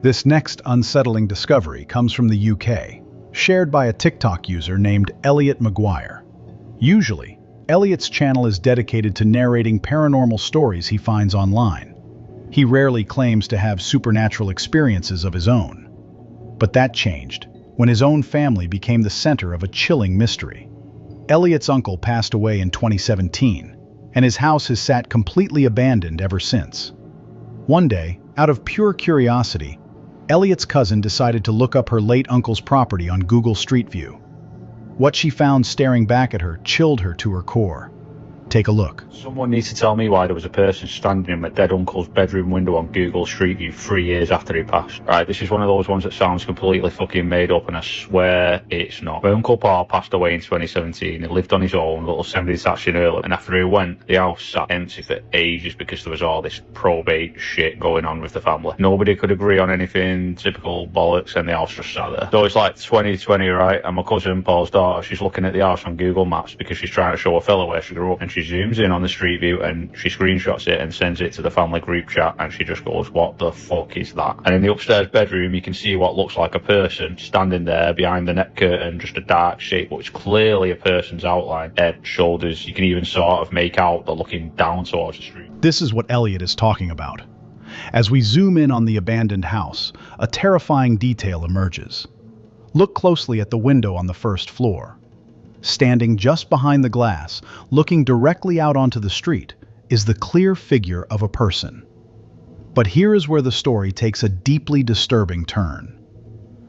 This next unsettling discovery comes from the UK, shared by a TikTok user named Elliot Maguire. Usually, Elliot's channel is dedicated to narrating paranormal stories he finds online. He rarely claims to have supernatural experiences of his own. But that changed when his own family became the center of a chilling mystery. Elliot's uncle passed away in 2017, and his house has sat completely abandoned ever since. One day, out of pure curiosity, Elliot's cousin decided to look up her late uncle's property on Google Street View. What she found staring back at her chilled her to her core. Take a look. Someone needs to tell me why there was a person standing in my dead uncle's bedroom window on Google Street View 3 years after he passed. Right, this is one of those ones that sounds completely fucking made up, and I swear it's not. My Uncle Paul passed away in 2017. He lived on his own, little semi-detached in Earlham, and after he went, the house sat empty for ages because there was all this probate shit going on with the family. Nobody could agree on anything, typical bollocks, and the house just sat there. So it's like 2020, right, and my cousin Paul's daughter, she's looking at the house on Google Maps because she's trying to show a fella where she grew up, and she zooms in on the street view and she screenshots it and sends it to the family group chat, and she just goes, what the fuck is that? And in the upstairs bedroom you can see what looks like a person standing there behind the net curtain, just a dark shape, but it's clearly a person's outline. Head, shoulders, you can even sort of make out they're looking down towards the street. This is what Elliot is talking about. As we zoom in on the abandoned house, a terrifying detail emerges. Look closely at the window on the first floor. Standing just behind the glass, looking directly out onto the street, is the clear figure of a person. But here is where the story takes a deeply disturbing turn.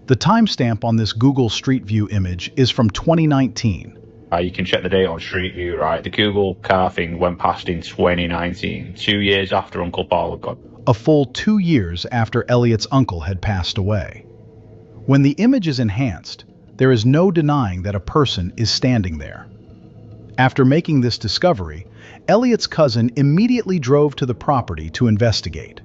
The timestamp on this Google Street View image is from 2019. You can check the date on Street View, right? The Google car thing went past in 2019, 2 years after Uncle Paul had gone. A full 2 years after Elliot's uncle had passed away. When the image is enhanced, there is no denying that a person is standing there. After making this discovery, Elliot's cousin immediately drove to the property to investigate.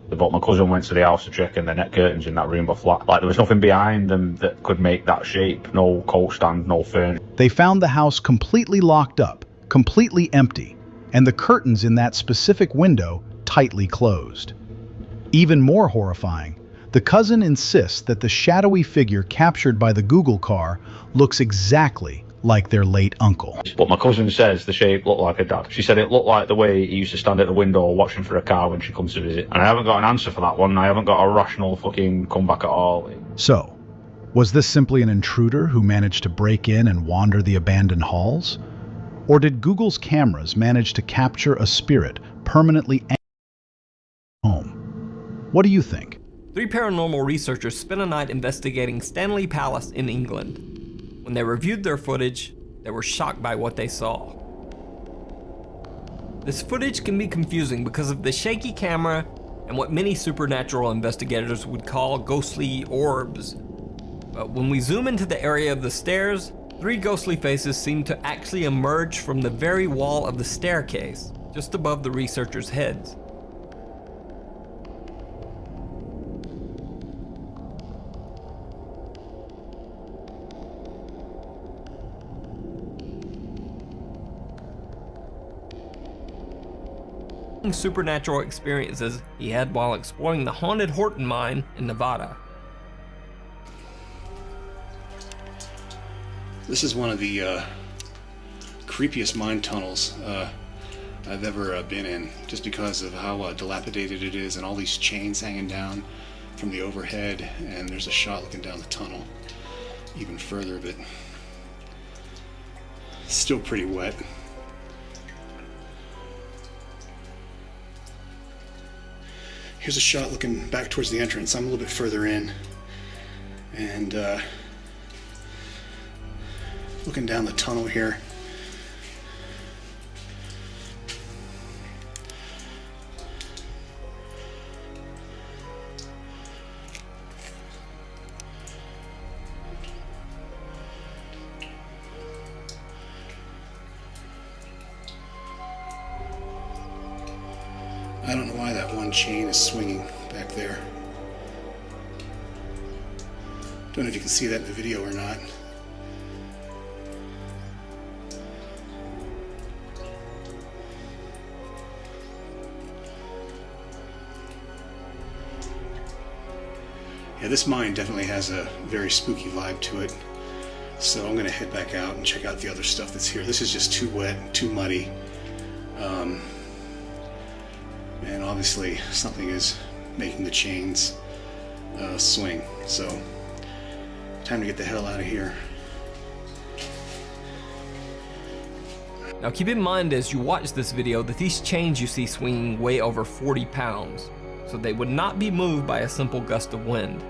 But my cousin went to the house to check, and the net curtains in that room were flat. Like, there was nothing behind them that could make that shape. No coat stand, no furniture. They found the house completely locked up, completely empty, and the curtains in that specific window tightly closed. Even more horrifying, the cousin insists that the shadowy figure captured by the Google car looks exactly like their late uncle. But my cousin says the shape looked like her dad. She said it looked like the way he used to stand at the window watching for a car when she comes to visit. And I haven't got an answer for that one. I haven't got a rational fucking comeback at all. So, was this simply an intruder who managed to break in and wander the abandoned halls? Or did Google's cameras manage to capture a spirit permanently home? What do you think? 3 paranormal researchers spent a night investigating Stanley Palace in England. When they reviewed their footage, they were shocked by what they saw. This footage can be confusing because of the shaky camera and what many supernatural investigators would call ghostly orbs. But when we zoom into the area of the stairs, 3 ghostly faces seem to actually emerge from the very wall of the staircase, just above the researchers' heads. Supernatural experiences he had while exploring the haunted Horton mine in Nevada. This is one of the creepiest mine tunnels I've ever been in, just because of how dilapidated it is and all these chains hanging down from the overhead, and there's a shot looking down the tunnel even further, but still pretty wet. Here's a shot looking back towards the entrance. I'm a little bit further in, and looking down the tunnel here. I don't know why that one chain is swinging back there. Don't know if you can see that in the video or not. Yeah, this mine definitely has a very spooky vibe to it. So I'm gonna head back out and check out the other stuff that's here. This is just too wet, too muddy. And obviously something is making the chains swing. So time to get the hell out of here. Now keep in mind as you watch this video that these chains you see swinging weigh over 40 pounds, so they would not be moved by a simple gust of wind.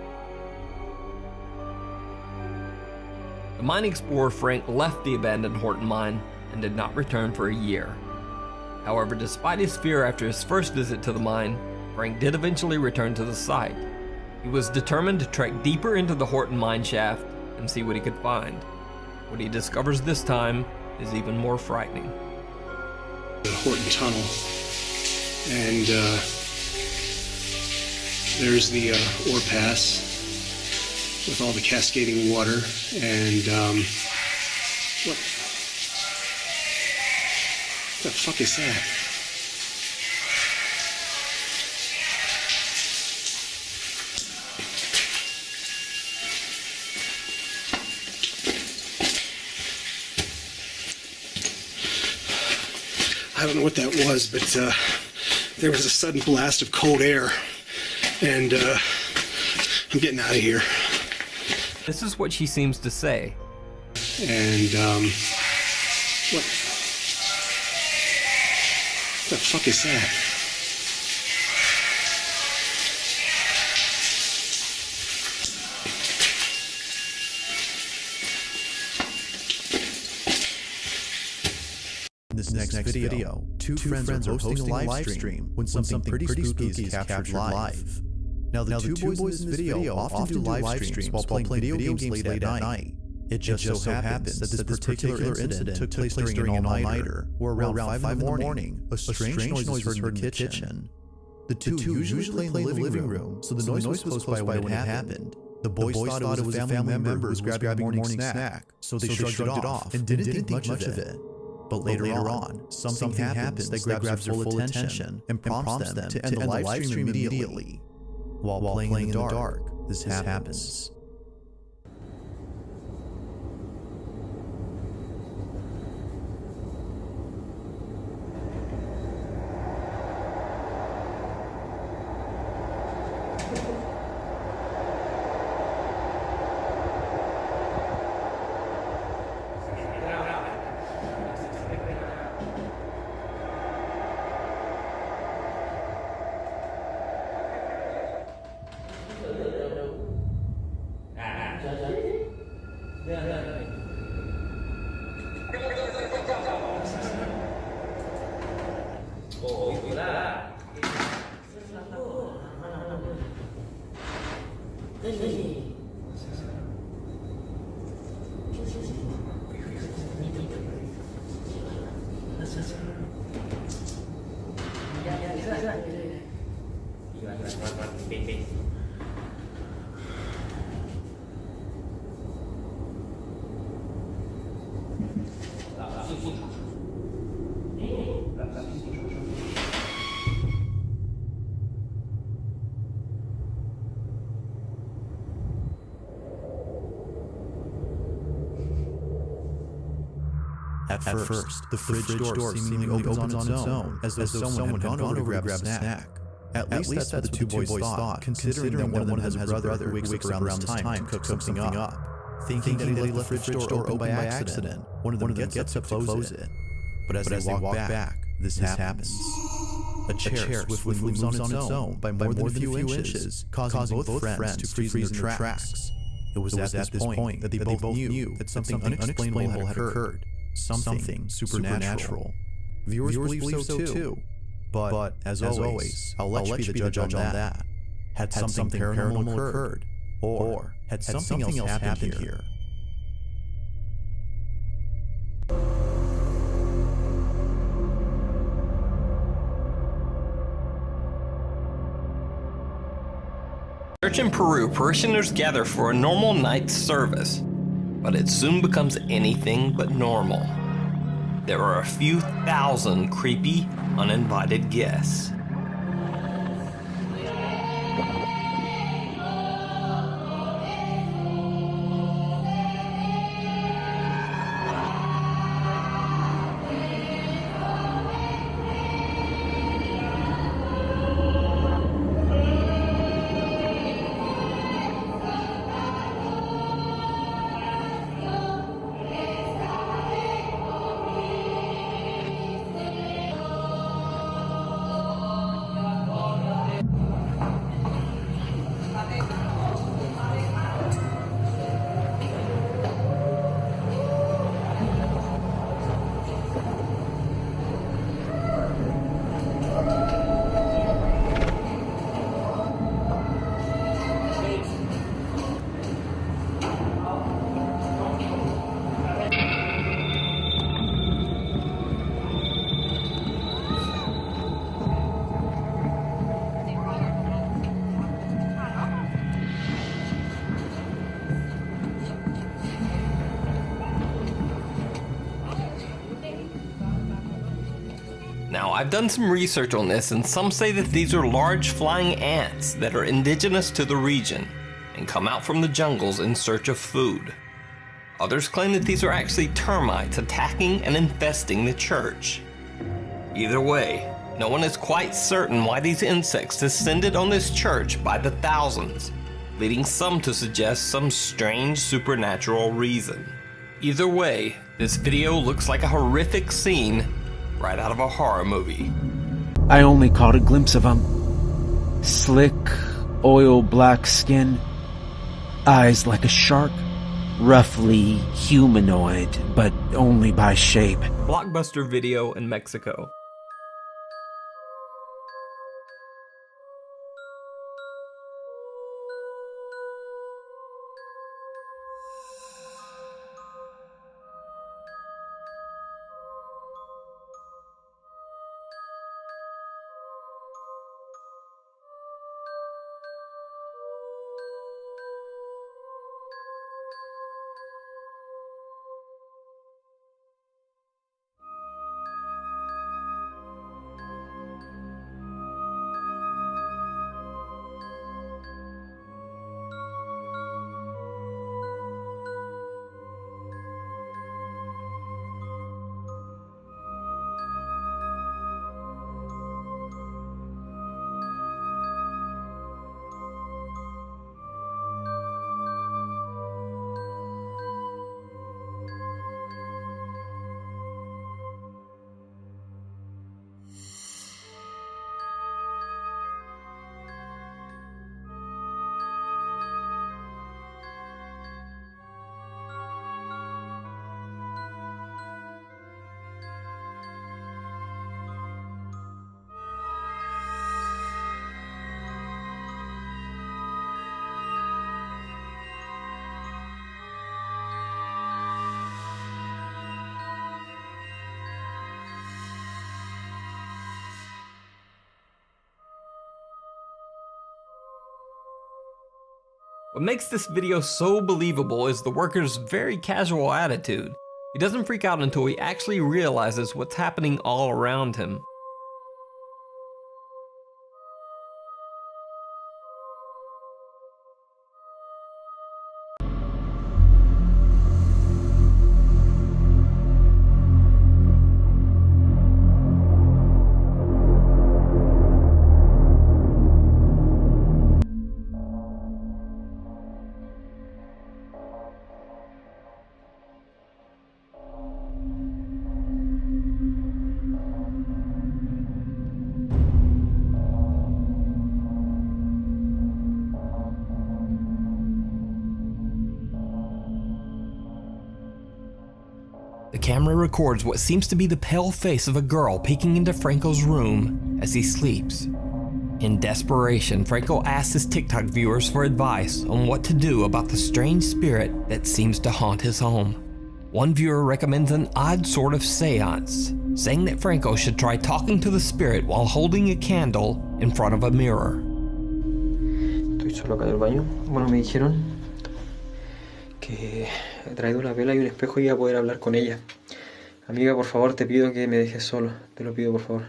The mine explorer Frank left the abandoned Horton mine and did not return for a year. However, despite his fear after his first visit to the mine, Frank did eventually return to the site. He was determined to trek deeper into the Horton mine shaft and see what he could find. What he discovers this time is even more frightening. The Horton Tunnel, and there's the ore pass with all the cascading water, and what the fuck is that? I don't know what that was, but there was a sudden blast of cold air, and I'm getting out of here. This is what she seems to say. And what the fuck is that? In this next video, two friends are hosting a live stream when something pretty spooky is captured live. Now the two boys in this video often do live streams while playing video games late at night. It just so happens that this particular incident took place during an all-nighter, where around 5 in the morning, a strange noise was heard in the kitchen. The two usually play in the living room, so the noise was close by when it happened. The boys thought it was a family member who was grabbing a morning snack, so they shrugged it off and didn't think much of it. But later on, something happens that grabs their full attention and prompts them to end the live stream immediately. While playing in the dark, this happens. At first, the fridge door seemingly opens on its own, as though someone had gone over to grab a snack. At least that's what the two boys thought, considering that one of them has a brother who wakes up around this time to cook something up. Thinking that he left the fridge door open by accident, one of them gets up to close it. But as they walk back, this happens. A chair swiftly moves on its own by more than a few inches, causing both friends to freeze in their tracks. It was at this point that they both knew that something unexplainable had occurred. Something supernatural. Viewers believe so too. But as always, I'll let you be the judge on that. Had something paranormal occurred? Or had something else happened here? Church in Peru, parishioners gather for a normal night's service, but it soon becomes anything but normal. There are a few thousand creepy, uninvited guests. I've done some research on this, and some say that these are large flying ants that are indigenous to the region and come out from the jungles in search of food. Others claim that these are actually termites attacking and infesting the church. Either way, no one is quite certain why these insects descended on this church by the thousands, leading some to suggest some strange supernatural reason. Either way, this video looks like a horrific scene right out of a horror movie. I only caught a glimpse of him. Slick, oil black skin, eyes like a shark, roughly humanoid, but only by shape. Blockbuster Video in Mexico. What makes this video so believable is the worker's very casual attitude. He doesn't freak out until he actually realizes what's happening all around him. The camera records what seems to be the pale face of a girl peeking into Franco's room as he sleeps. In desperation, Franco asks his TikTok viewers for advice on what to do about the strange spirit that seems to haunt his home. One viewer recommends an odd sort of seance, saying that Franco should try talking to the spirit while holding a candle in front of a mirror. Estoy solo acá en el baño. Bueno, me dijeron que he traído una vela y un espejo y iba a poder hablar con ella. Amiga, por favor, te pido que me dejes solo. Te lo pido, por favor.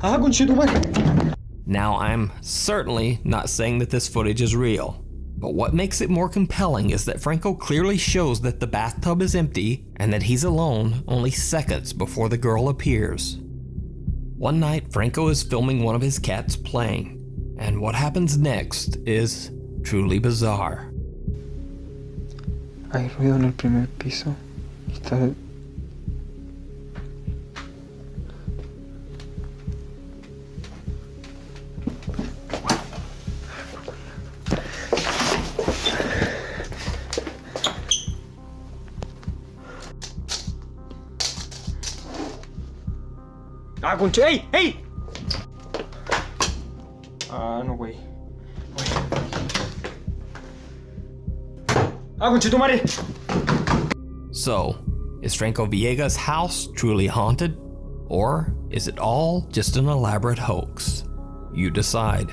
¡Ah, conchetumare! Now, I'm certainly not saying that this footage is real, but what makes it more compelling is that Franco clearly shows that the bathtub is empty and that he's alone only seconds before the girl appears. One night, Franco is filming one of his cats playing, and what happens next is truly bizarre. Hay ruido en el primer piso. Está... ¡Ah, conche! ¡Ey! ¡Ey! Ah, no, güey. ¡Ah, conchetumare! So, is Franco Villegas' house truly haunted? Or is it all just an elaborate hoax? You decide.